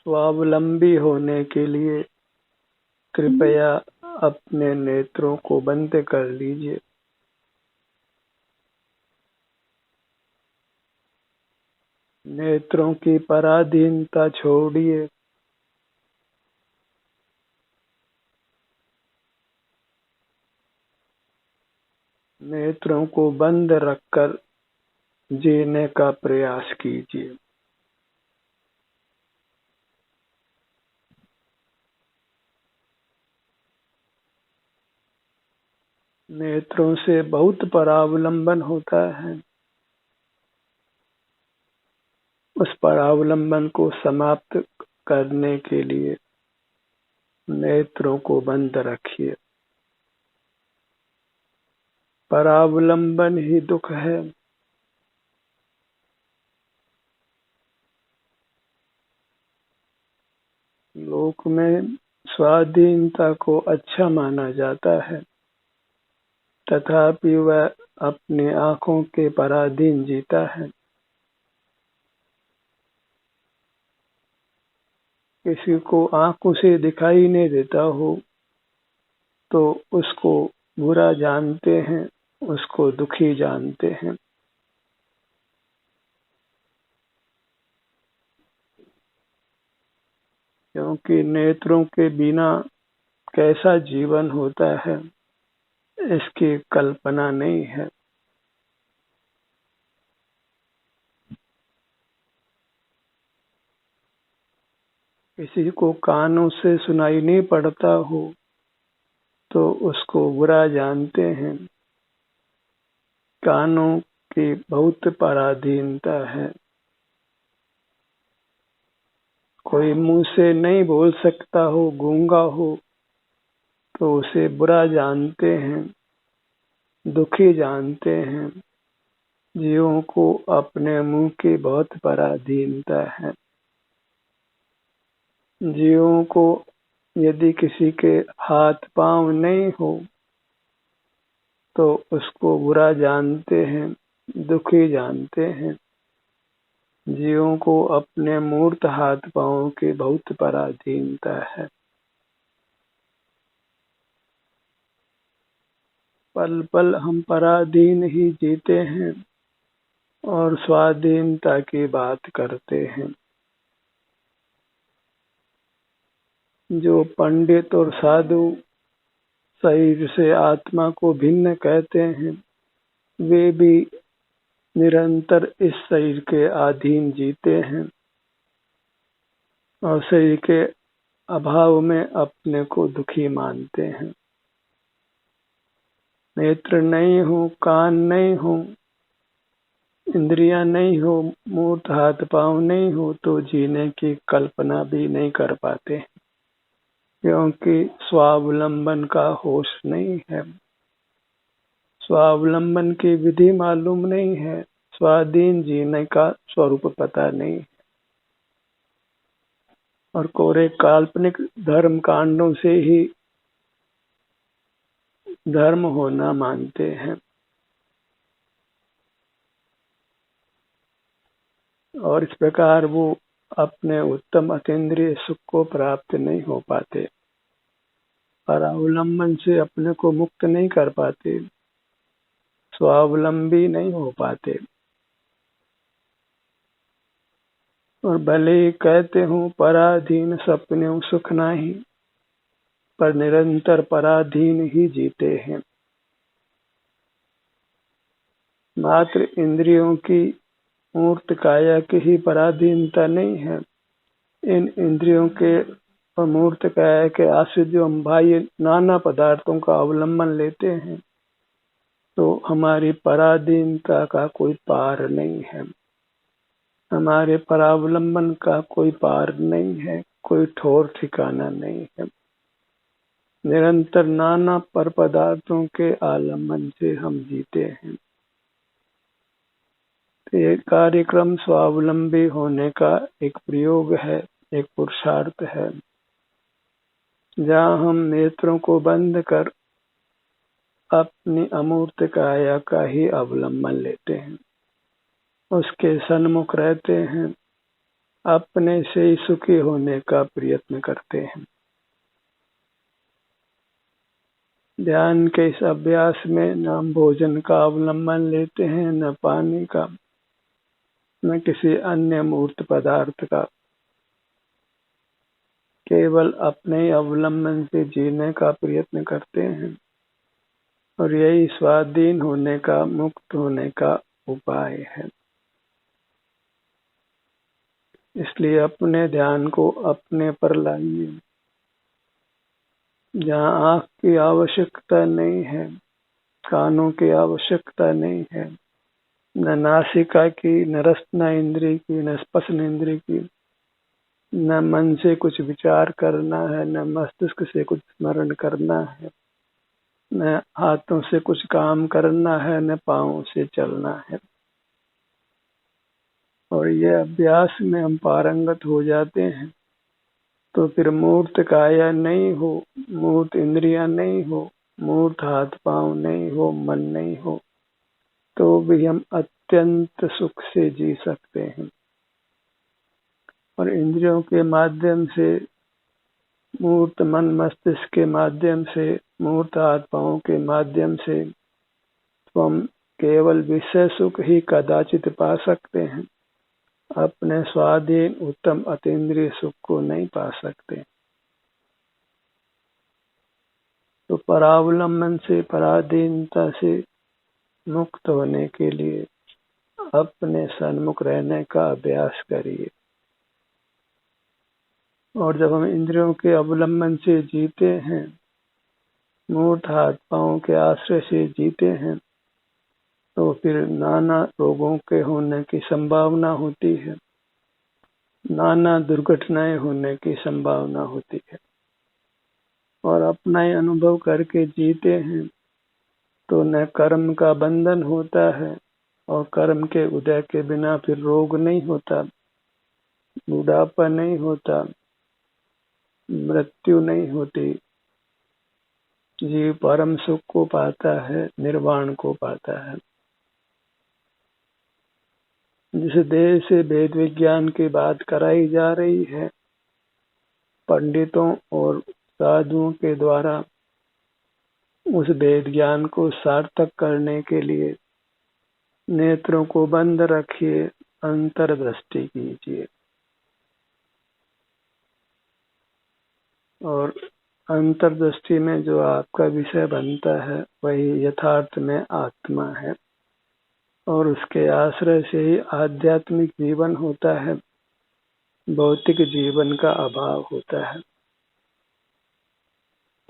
स्वावलंबी होने के लिए कृपया अपने नेत्रों को बंद कर लीजिए। नेत्रों की पराधीनता छोड़िए। नेत्रों को बंद रखकर जीने का प्रयास कीजिए। नेत्रों से बहुत परावलंबन होता है। उस परावलंबन को समाप्त करने के लिए नेत्रों को बंद रखिए। परावलंबन ही दुख है। लोक में स्वाधीनता को अच्छा माना जाता है, तथापि वह अपनी आंखों के पराधीन जीता है। किसी को आंखों से दिखाई नहीं देता हो तो उसको बुरा जानते हैं, उसको दुखी जानते हैं। क्योंकि नेत्रों के बिना कैसा जीवन होता है, इसकी कल्पना नहीं है। किसी को कानों से सुनाई नहीं पड़ता हो तो उसको बुरा जानते हैं। कानों की बहुत पराधीनता है। कोई मुंह से नहीं बोल सकता हो, गूंगा हो, तो उसे बुरा जानते हैं, दुखी जानते हैं। जीवों को अपने मुंह की बहुत पराधीनता है। जीवों को यदि किसी के हाथ पांव नहीं हो तो उसको बुरा जानते हैं, दुखी जानते हैं। जीवों को अपने मूर्त हाथ पांव की बहुत पराधीनता है। पल पल हम पराधीन ही जीते हैं और स्वाधीनता की बात करते हैं। जो पंडित और साधु शरीर से आत्मा को भिन्न कहते हैं, वे भी निरंतर इस शरीर के अधीन जीते हैं और शरीर के अभाव में अपने को दुखी मानते हैं। नेत्र नहीं हो, कान नहीं हो, इंद्रियां नहीं हो, मूर्त हाथ पांव नहीं हो तो जीने की कल्पना भी नहीं कर पाते, क्योंकि स्वावलंबन का होश नहीं है। स्वावलंबन की विधि मालूम नहीं है। स्वाधीन जीने का स्वरूप पता नहीं है और कोरे काल्पनिक धर्म कांडों से ही धर्म होना मानते हैं और इस प्रकार वो अपने उत्तम अतीन्द्रिय सुख को प्राप्त नहीं हो पाते, परावलंबन से अपने को मुक्त नहीं कर पाते, स्वावलंबी नहीं हो पाते। और भले ही कहते हूँ पराधीन सपने सुख नहीं, पर निरंतर पराधीन ही जीते हैं। मात्र इंद्रियों की मूर्त काया की ही पराधीनता नहीं है। इन इंद्रियों के अमूर्त काया के आश्रित जो हम बाह्य नाना पदार्थों का अवलंबन लेते हैं, तो हमारी पराधीनता का कोई पार नहीं है। हमारे परावलंबन का कोई पार नहीं है, कोई ठोर ठिकाना नहीं है। निरंतर नाना पर पदार्थों के आलम्बन से हम जीते हैं। तो ये कार्यक्रम स्वावलंबी होने का एक प्रयोग है, एक पुरुषार्थ है, जहाँ हम नेत्रों को बंद कर अपनी अमूर्त काया का ही अवलंबन लेते हैं, उसके सन्मुख रहते हैं अपने से ही सुखी होने का प्रयत्न करते हैं। ध्यान के इस अभ्यास में न हम भोजन का अवलंबन लेते हैं, न पानी का, न किसी अन्य मूर्त पदार्थ का। केवल अपने अवलंबन से जीने का प्रयत्न करते हैं और यही स्वाधीन होने का, मुक्त होने का उपाय है। इसलिए अपने ध्यान को अपने पर लाइए। जहाँ आँख की आवश्यकता नहीं है, कानों की आवश्यकता नहीं है, न नासिका की, न रसना इंद्री की, न स्पर्शन इंद्री की, न मन से कुछ विचार करना है, न मस्तिष्क से कुछ स्मरण करना है, न हाथों से कुछ काम करना है, न पाँवों से चलना है। और ये अभ्यास में हम पारंगत हो जाते हैं तो फिर मूर्त काया नहीं हो, मूर्त इंद्रियां नहीं हो, मूर्त हाथ पांव नहीं हो, मन नहीं हो, तो भी हम अत्यंत सुख से जी सकते हैं। और इंद्रियों के माध्यम से, मूर्त मन मस्तिष्क के माध्यम से, मूर्त हाथ पांव के माध्यम से तो हम केवल विषय सुख ही कदाचित पा सकते हैं, अपने स्वाधीन उत्तम अतीन्द्रिय सुख को नहीं पा सकते। तो परावलंबन से, पराधीनता से मुक्त होने के लिए अपने सन्मुख रहने का अभ्यास करिए। और जब हम इंद्रियों के अवलंबन से जीते हैं, मूर्त हाथ पांव के आश्रय से जीते हैं, तो फिर नाना रोगों के होने की संभावना होती है, नाना दुर्घटनाएं होने की संभावना होती है। और अपना ही अनुभव करके जीते हैं तो न कर्म का बंधन होता है, और कर्म के उदय के बिना फिर रोग नहीं होता, बुढ़ापा नहीं होता, मृत्यु नहीं होती। जीव परम सुख को पाता है, निर्वाण को पाता है। जिस देह से वेद विज्ञान की बात कराई जा रही है, पंडितों और साधुओं के द्वारा, उस वेद ज्ञान को सार्थक करने के लिए नेत्रों को बंद रखिए, अंतर्दृष्टि कीजिए। और अंतर्दृष्टि में जो आपका विषय बनता है वही यथार्थ में आत्मा है, और उसके आश्रय से ही आध्यात्मिक जीवन होता है, भौतिक जीवन का अभाव होता है।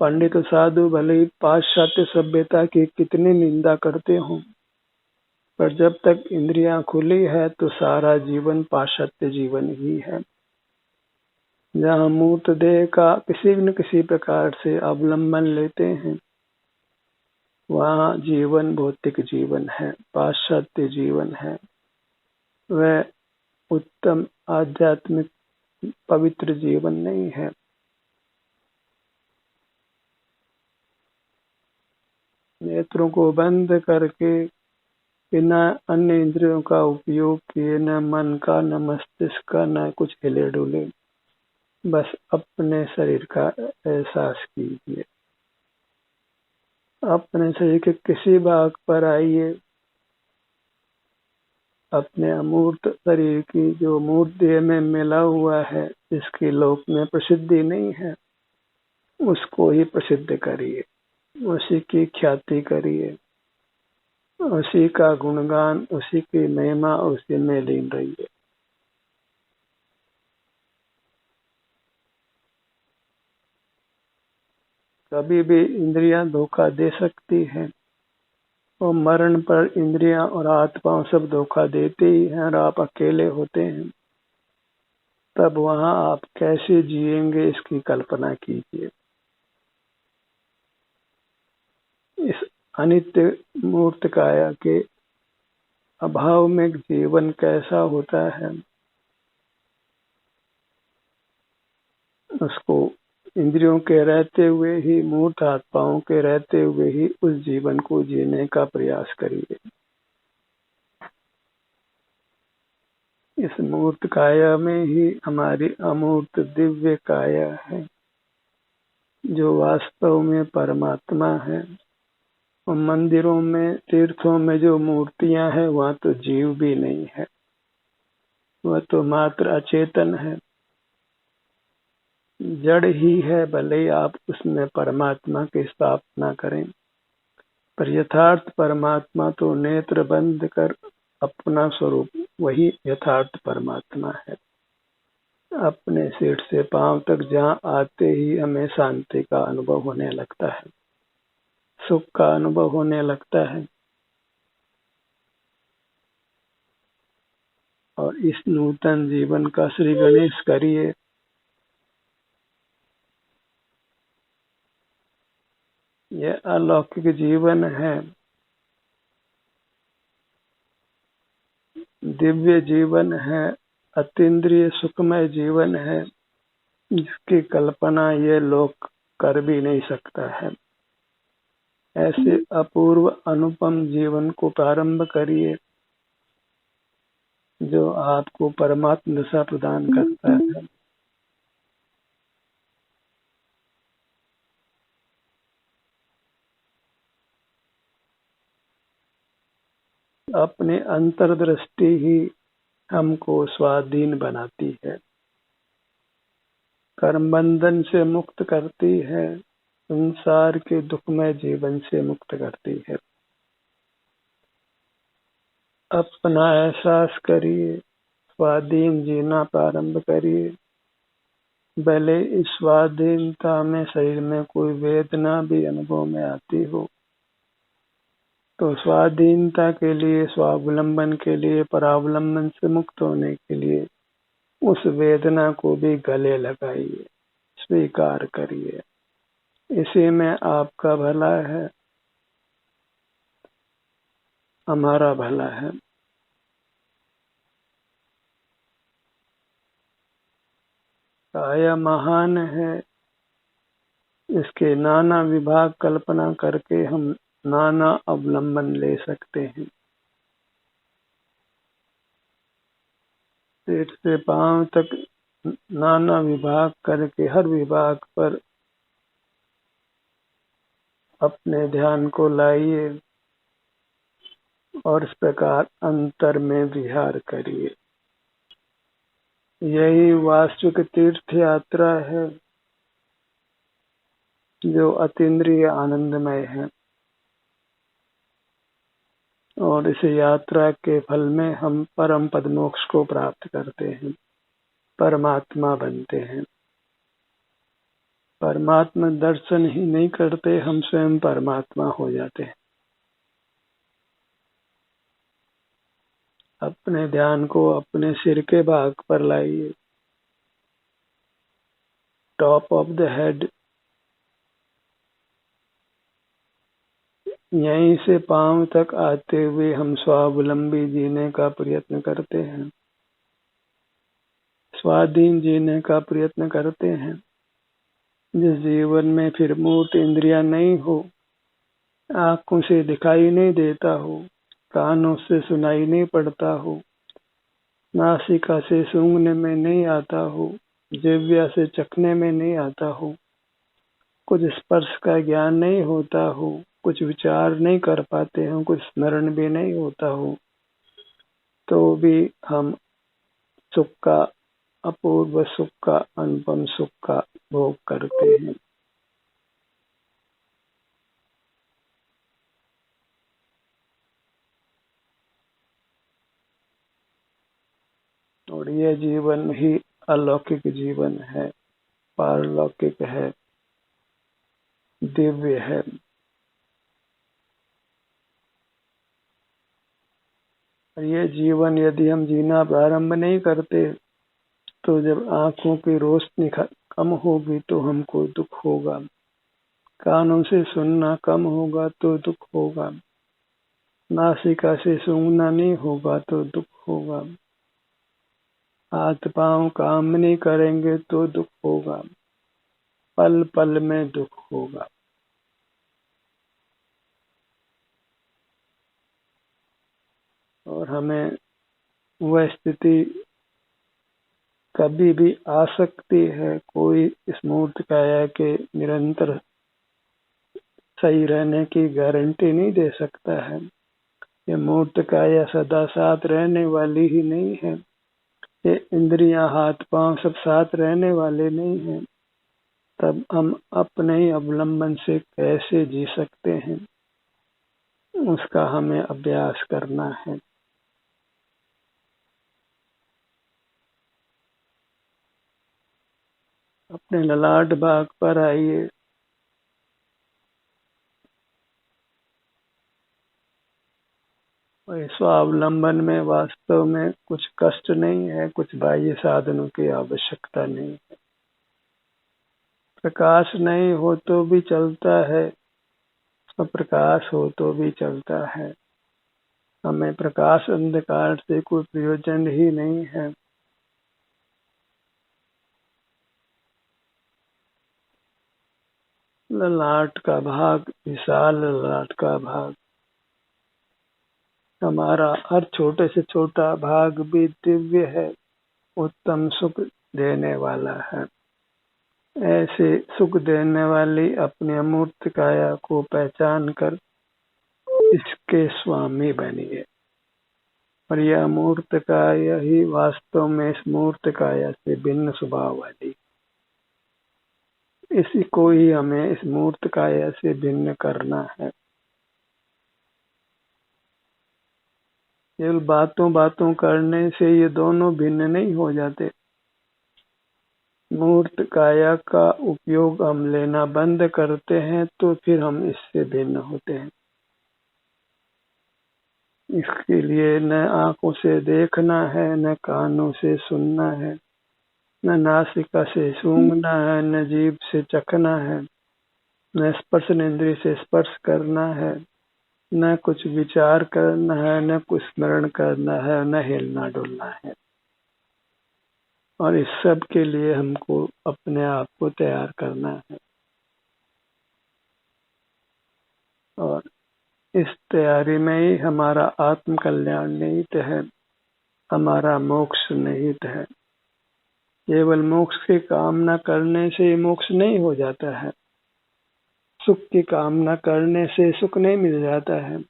पंडित साधु भले ही पाश्चात्य सभ्यता की कितनी निंदा करते हों, पर जब तक इंद्रियां खुली है तो सारा जीवन पाश्चात्य जीवन ही है। जहाँ मूर्त देह का किसी न किसी प्रकार से अवलंबन लेते हैं, वहाँ जीवन भौतिक जीवन है, पाश्चात्य जीवन है, वह उत्तम आध्यात्मिक पवित्र जीवन नहीं है। नेत्रों को बंद करके बिना अन्य इंद्रियों का उपयोग किए, न मन का, न मस्तिष्क का, न कुछ हिले डुले, बस अपने शरीर का एहसास कीजिए। अपने शरीर के किसी भाग पर आइए, अपने अमूर्त शरीर की जो मूर्त देह में मिला हुआ है, जिसकी लोक में प्रसिद्धि नहीं है, उसको ही प्रसिद्ध करिए, उसी की ख्याति करिए, उसी का गुणगान, उसी की महिमा, उसी में लीन रहिए। कभी भी इंद्रियां धोखा दे सकती हैं, और मरण पर इंद्रियां और हाथ पांव सब धोखा देते ही हैं, और आप अकेले होते हैं, तब वहां आप कैसे जिएंगे इसकी कल्पना कीजिए। इस अनित्य मूर्त काया के अभाव में जीवन कैसा होता है, उसको इंद्रियों के रहते हुए ही, मूर्त हाथ पांव के रहते हुए ही उस जीवन को जीने का प्रयास करिए। इस मूर्त काया में ही हमारी अमूर्त दिव्य काया है, जो वास्तव में परमात्मा है। और मंदिरों में, तीर्थों में जो मूर्तियां हैं, वहां तो जीव भी नहीं है, वह तो मात्र अचेतन है, जड़ ही है। भले ही आप उसमें परमात्मा की स्थापना करें, पर यथार्थ परमात्मा तो नेत्र बंद कर अपना स्वरूप, वही यथार्थ परमात्मा है। अपने सिर से पांव तक जहाँ आते ही हमें शांति का अनुभव होने लगता है, सुख का अनुभव होने लगता है। और इस नूतन जीवन का श्री गणेश करिए। यह अलौकिक जीवन है, दिव्य जीवन है, अतीन्द्रिय सुखमय जीवन है, जिसकी कल्पना ये लोक कर भी नहीं सकता है। ऐसे अपूर्व अनुपम जीवन को प्रारंभ करिए, जो आपको परमात्म दशा प्रदान करता है। अपनी अंतर्दृष्टि ही हमको स्वाधीन बनाती है, कर्म बंधन से मुक्त करती है, संसार के दुखमय जीवन से मुक्त करती है। अपना एहसास करिए, स्वाधीन जीना प्रारंभ करिए। भले इस स्वाधीनता में शरीर में कोई वेदना भी अनुभव में आती हो, तो स्वाधीनता के लिए, स्वावलंबन के लिए, परावलंबन से मुक्त होने के लिए उस वेदना को भी गले लगाइए, स्वीकार करिए। इसी में आपका भला है, हमारा भला है। काया महान है, इसके नाना विभाग कल्पना करके हम नाना अवलंबन ले सकते हैं। पेट से पांव तक नाना विभाग करके हर विभाग पर अपने ध्यान को लाइए और इस प्रकार अंतर में विहार करिए। यही वास्तविक तीर्थ यात्रा है, जो अतीन्द्रिय आनंदमय है। और इस यात्रा के फल में हम परम पद मोक्ष को प्राप्त करते हैं, परमात्मा बनते हैं। परमात्मा दर्शन ही नहीं करते, हम स्वयं परमात्मा हो जाते हैं। अपने ध्यान को अपने सिर के भाग पर लाइए, टॉप ऑफ द हेड। यहीं से पांव तक आते हुए हम स्वावलंबी जीने का प्रयत्न करते हैं, स्वाधीन जीने का प्रयत्न करते हैं। जिस जीवन में फिर मूर्त इंद्रियां नहीं हो, आंखों से दिखाई नहीं देता हो, कानों से सुनाई नहीं पड़ता हो, नासिका से सूंघने में नहीं आता हो, जिह्वा से चखने में नहीं आता हो, कुछ स्पर्श का ज्ञान नहीं होता हो, कुछ विचार नहीं कर पाते हो, कुछ स्मरण भी नहीं होता हो, तो भी हम सुख का, अपूर्व सुख का, अनुपम सुख का भोग करते हैं। और यह जीवन ही अलौकिक जीवन है, पारलौकिक है, दिव्य है। और ये जीवन यदि हम जीना प्रारंभ नहीं करते, तो जब आंखों की रोशनी कम होगी तो हमको दुख होगा, कानों से सुनना कम होगा तो दुख होगा, नासिका से सूंघना नहीं होगा तो दुख होगा, हाथ पांव काम नहीं करेंगे तो दुख होगा, पल पल में दुख होगा। और हमें वह स्थिति कभी भी आ सकती है। कोई इस मूर्त काया के निरंतर सही रहने की गारंटी नहीं दे सकता है। ये मूर्त काया सदा साथ रहने वाली ही नहीं है। ये इंद्रियां, हाथ पांव सब साथ रहने वाले नहीं हैं। तब हम अपने ही अवलंबन से कैसे जी सकते हैं, उसका हमें अभ्यास करना है। अपने ललाट भाग पर आइए। स्वावलंबन में वास्तव में कुछ कष्ट नहीं है, कुछ बाह्य साधनों की आवश्यकता नहीं है। प्रकाश नहीं हो तो भी चलता है, प्रकाश हो तो भी चलता है। हमें प्रकाश अंधकार से कोई प्रयोजन ही नहीं है। ललाट का भाग, विशाल ललाट का भाग, हमारा हर छोटे से छोटा भाग भी दिव्य है, उत्तम सुख देने वाला है। ऐसे सुख देने वाली अपनी अमूर्त काया को पहचान कर इसके स्वामी बनिए। और यह अमूर्त काया ही वास्तव में इस मूर्त काया से भिन्न स्वभाव वाली, इसी को ही हमें इस मूर्त काया से भिन्न करना है। केवल बातों बातों करने से ये दोनों भिन्न नहीं हो जाते। मूर्त काया का उपयोग हम लेना बंद करते हैं तो फिर हम इससे भिन्न होते हैं। इसके लिए न आंखों से देखना है, न कानों से सुनना है, न नासिका से सूंघना है, न जीभ से चखना है, न स्पर्श इंद्रिय से स्पर्श करना है, न कुछ विचार करना है, न कुछ स्मरण करना है, न हिलना डुलना है। और इस सब के लिए हमको अपने आप को तैयार करना है। और इस तैयारी में ही हमारा आत्म कल्याण निहित है, हमारा मोक्ष निहित है। केवल मोक्ष की कामना करने से मोक्ष नहीं हो जाता है। सुख की कामना करने से सुख नहीं मिल जाता है।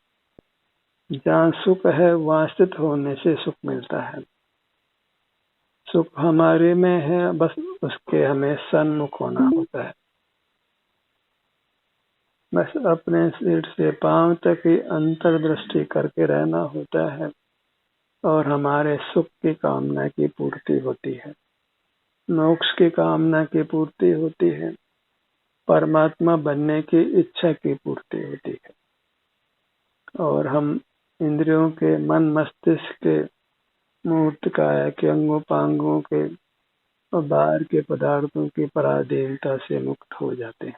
जहाँ सुख है वहाँ स्थित होने से सुख मिलता है। सुख हमारे में है, बस उसके हमें सन्मुख होना होता है। बस अपने सिर से पांव तक ही अंतर्दृष्टि करके रहना होता है और हमारे सुख की कामना की पूर्ति होती है, मोक्ष की कामना की पूर्ति होती है, परमात्मा बनने की इच्छा की पूर्ति होती है। और हम इंद्रियों के, मन मस्तिष्क के, मूर्त काया के, अंगों पांगों के और बाहर के पदार्थों की पराधीनता से मुक्त हो जाते हैं।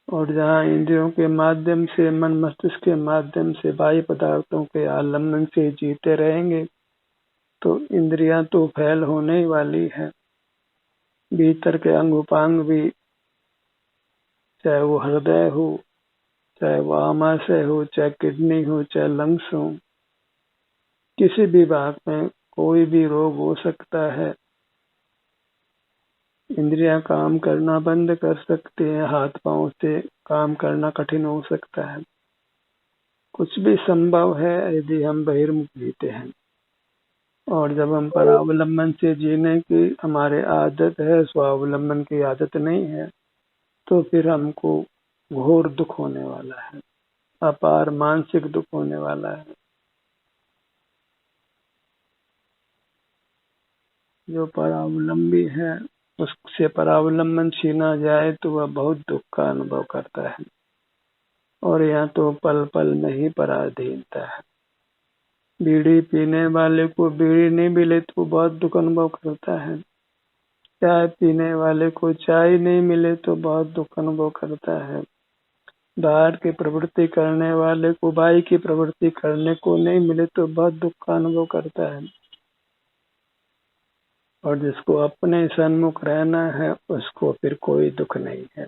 और जहाँ इंद्रियों के माध्यम से, मन मस्तिष्क के माध्यम से बाह्य पदार्थों के आलम्बन से जीते रहेंगे तो इंद्रियां तो फैल होने ही वाली है। भीतर के अंग उपांग भी, चाहे वो हृदय हो, चाहे वो आमाशय हो, चाहे किडनी हो, चाहे लंग्स हो, किसी भी भाग में कोई भी रोग हो सकता है। इंद्रियां काम करना बंद कर सकते हैं, हाथ पांव से काम करना कठिन हो सकता है। कुछ भी संभव है यदि हम बहिर्मुख जीते हैं। और जब हम परावलंबन से जीने की हमारे आदत है, स्वावलंबन की आदत नहीं है, तो फिर हमको घोर दुख होने वाला है, अपार मानसिक दुख होने वाला है। जो परावलंबी है उससे परावलंबन छीना जाए तो वह बहुत दुख का अनुभव करता है। और यहाँ तो पल पल में ही पराधीनता है। बीड़ी पीने वाले को बीड़ी नहीं मिले तो बहुत दुख अनुभव करता है। चाय पीने वाले को चाय नहीं मिले तो बहुत दुख अनुभव करता है। बाहर की प्रवृत्ति करने वाले को बाई की प्रवृत्ति करने को नहीं मिले तो बहुत दुख का अनुभव करता है। और जिसको अपने सन्मुख रहना है उसको फिर कोई दुख नहीं है।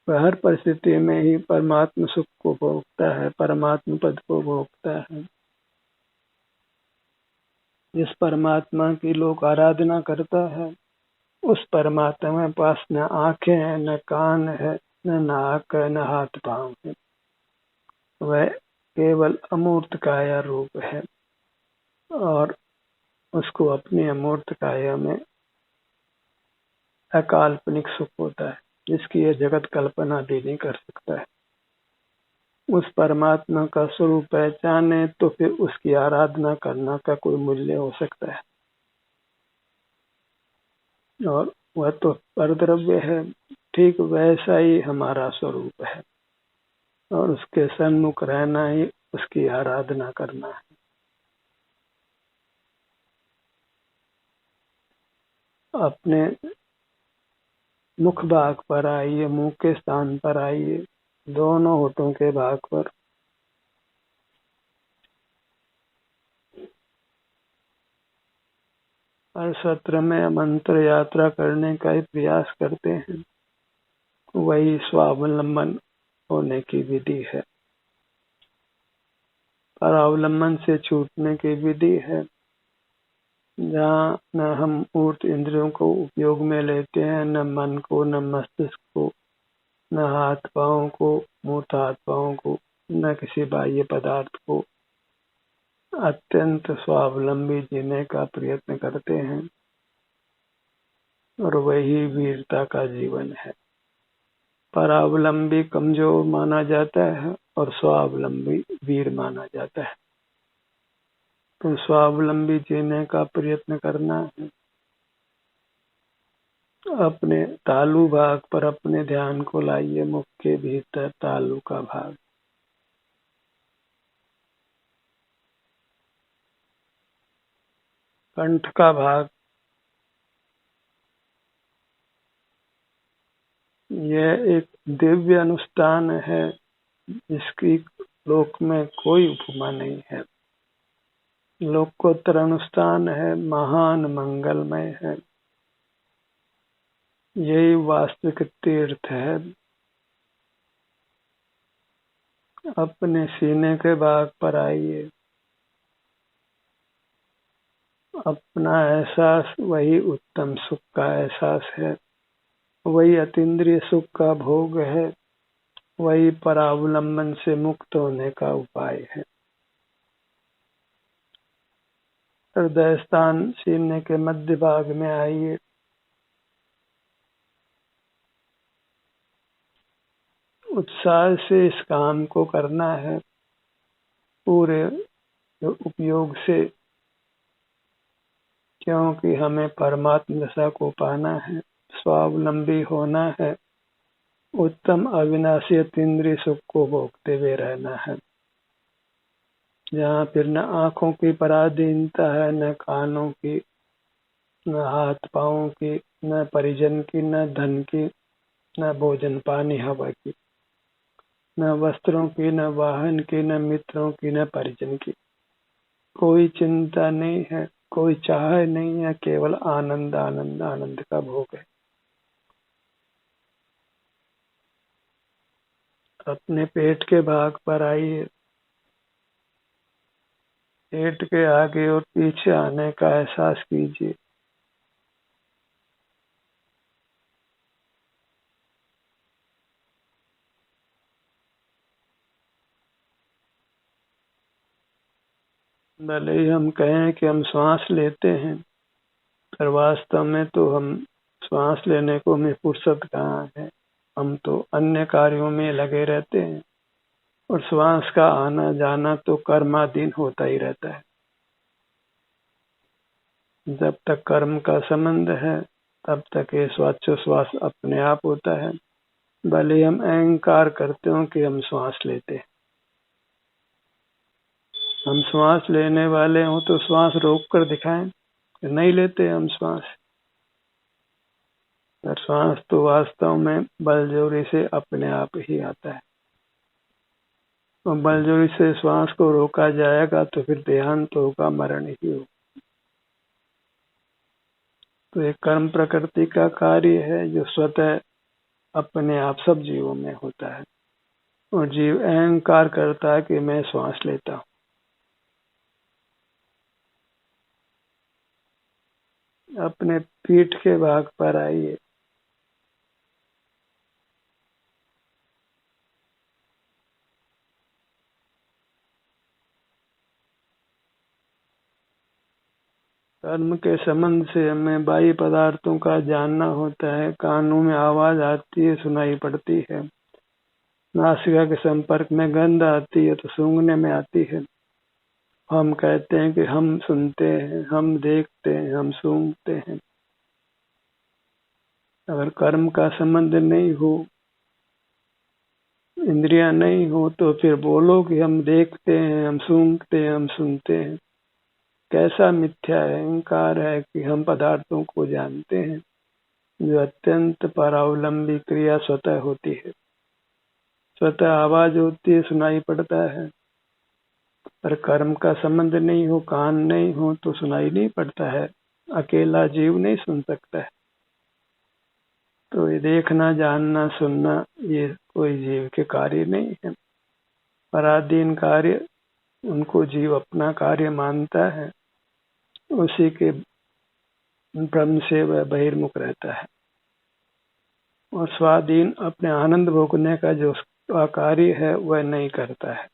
वह हर परिस्थिति में ही परमात्म सुख को भोगता है, परमात्म पद को भोगता है। जिस परमात्मा की लोग आराधना करता है, उस परमात्मा में पास न आंखें हैं, न कान है, न नाक है, न हाथ पांव है। वह केवल अमूर्त काया रूप है और उसको अपनी अमूर्त काया में अकाल्पनिक सुख होता है, जिसकी यह जगत कल्पना भी नहीं कर सकता है। उस परमात्मा का स्वरूप पहचाने तो फिर उसकी आराधना करना का कोई मूल्य हो सकता है। और वह तो परद्रव्य है, ठीक वैसा ही हमारा स्वरूप है और उसके सन्मुख रहना ही उसकी आराधना करना है। अपने मुख भाग पर आइए, मुंह के स्थान पर आइए, दोनों होठों के भाग पर। हर सत्र में मंत्र यात्रा करने का ही प्रयास करते हैं, वही स्वावलंबन होने की विधि है, परावलंबन से छूटने की विधि है। जहाँ न हम मूर्त इंद्रियों को उपयोग में लेते हैं, न मन को, न मस्तिष्क को, न हाथ पांव को, मूर्त हाथ पांव को, न किसी बाह्य पदार्थ को, अत्यंत स्वावलंबी जीने का प्रयत्न करते हैं और वही वीरता का जीवन है। परावलंबी कमजोर माना जाता है और स्वावलंबी वीर माना जाता है। तो स्वावलंबी जीने का प्रयत्न करना है। अपने तालु भाग पर अपने ध्यान को लाइए, मुख के भीतर तालु का भाग। कंठ का भाग, यह एक दिव्य अनुष्ठान है जिसकी लोक में कोई उपमा नहीं है। लोकोत्तर अनुष्ठान है, महान मंगलमय है, यही वास्तविक तीर्थ है। अपने सीने के भाग पर आइए, अपना एहसास वही उत्तम सुख का एहसास है, वही अतीन्द्रिय सुख का भोग है, वही परावलंबन से मुक्त होने का उपाय है। हृदय स्थान सीने के मध्य भाग में आइए, उत्साह से इस काम को करना है, पूरे उपयोग से, क्योंकि हमें परमात्म दशा को पाना है, स्वावलंबी होना है, उत्तम अविनाशी अतीन्द्रिय सुख को भोगते हुए रहना है। जहाँ फिर न आंखों की पराधीनता है, न कानों की, न हाथ पांव की, न परिजन की, न धन की, न भोजन पानी हवा की, न वस्त्रों की, न वाहन की, न मित्रों की, न परिजन की। कोई चिंता नहीं है, कोई चाह नहीं है, केवल आनंद आनंद आनंद का भोग है। अपने पेट के भाग पर आइए, पेट के आगे और पीछे आने का एहसास कीजिए। भले ही हम कहें कि हम श्वास लेते हैं, पर वास्तव में तो हम श्वास लेने को हमें फुर्सत कहाँ है। हम तो अन्य कार्यों में लगे रहते हैं और श्वास का आना जाना तो कर्माधीन होता ही रहता है। जब तक कर्म का संबंध है तब तक ये श्वासोच्छ्वास अपने आप होता है। भले हम अहंकार करते हो कि हम श्वास लेते हैं, हम श्वास लेने वाले हों तो श्वास रोक कर दिखाएं, नहीं लेते हम श्वास। श्वास तो वास्तव में बलजोरी से अपने आप ही आता है और बलजोरी से श्वास को रोका जाएगा तो फिर देहांत होगा, मरण ही होगा। तो एक कर्म प्रकृति का कार्य है जो स्वतः अपने आप सब जीवों में होता है और जीव अहंकार करता है कि मैं श्वास लेता हूँ। अपने पीठ के भाग पर आइए। कर्म के संबंध से हमें बाह्य पदार्थों का जानना होता है। कानों में आवाज आती है, सुनाई पड़ती है। नासिका के संपर्क में गंध आती है तो सूंघने में आती है। हम कहते हैं कि हम सुनते हैं, हम देखते हैं, हम सूंघते हैं। अगर कर्म का संबंध नहीं हो, इंद्रियां नहीं हो, तो फिर बोलो कि हम देखते हैं, हम सूंघते हैं, हम सुनते हैं। कैसा मिथ्या अहंकार है कि हम पदार्थों को जानते हैं। जो अत्यंत परावलंबी क्रिया स्वतः होती है। स्वतः आवाज होती है, सुनाई पड़ता है। पर कर्म का संबंध नहीं हो, कान नहीं हो, तो सुनाई नहीं पड़ता है। अकेला जीव नहीं सुन सकता है। तो ये देखना, जानना, सुनना, ये कोई जीव के कार्य नहीं है। पराधीन कार्य उनको जीव अपना कार्य मानता है। उसी के ब्रह्म से वह बहिर्मुख रहता है। और स्वाधीन अपने आनंद भोगने का जो कार्य है वह नहीं करता है।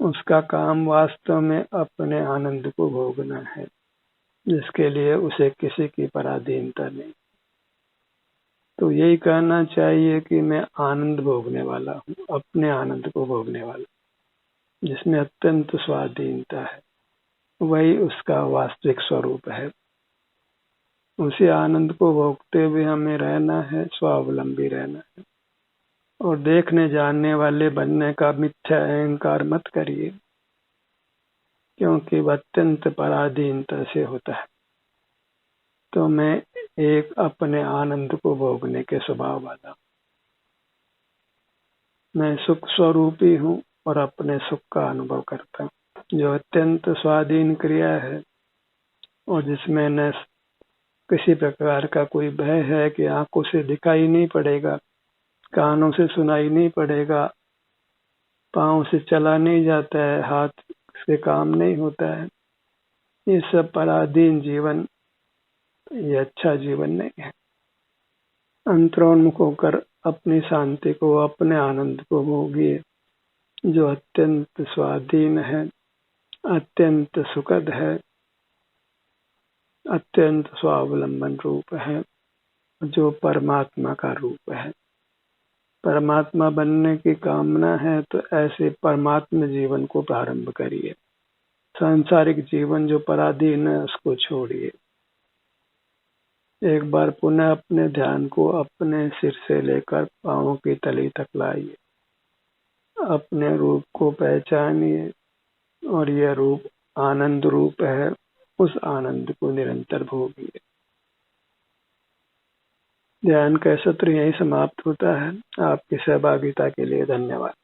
उसका काम वास्तव में अपने आनंद को भोगना है, जिसके लिए उसे किसी की पराधीनता नहीं। तो यही कहना चाहिए कि मैं आनंद भोगने वाला हूँ, अपने आनंद को भोगने वाला, जिसमें अत्यंत स्वाधीनता है। वही उसका वास्तविक स्वरूप है। उसी आनंद को भोगते हुए हमें रहना है, स्वावलंबी रहना है। और देखने जानने वाले बनने का मिथ्या अहंकार मत करिए, क्योंकि वह अत्यंत पराधीनता से होता है। तो मैं एक अपने आनंद को भोगने के स्वभाव वाला, मैं सुख स्वरूपी हूँ और अपने सुख का अनुभव करता हूँ, जो अत्यंत स्वाधीन क्रिया है और जिसमें न किसी प्रकार का कोई भय है कि आंखों से दिखाई नहीं पड़ेगा, कानों से सुनाई नहीं पड़ेगा, पांव से चला नहीं जाता है, हाथ से काम नहीं होता है। ये सब पराधीन जीवन, ये अच्छा जीवन नहीं है। अंतरोन्मुख होकर अपनी शांति को, अपने आनंद को भोगिए, जो अत्यंत स्वाधीन है, अत्यंत सुखद है, अत्यंत स्वावलंबन रूप है, जो परमात्मा का रूप है। परमात्मा बनने की कामना है तो ऐसे परमात्मा जीवन को प्रारंभ करिए। सांसारिक जीवन जो पराधीन है उसको छोड़िए। एक बार पुनः अपने ध्यान को अपने सिर से लेकर पांवों की तली तक लाइए। अपने रूप को पहचानिए और यह रूप आनंद रूप है। उस आनंद को निरंतर भोगिए। ध्यान का सत्र यही समाप्त होता है। आपकी सहभागिता के लिए धन्यवाद।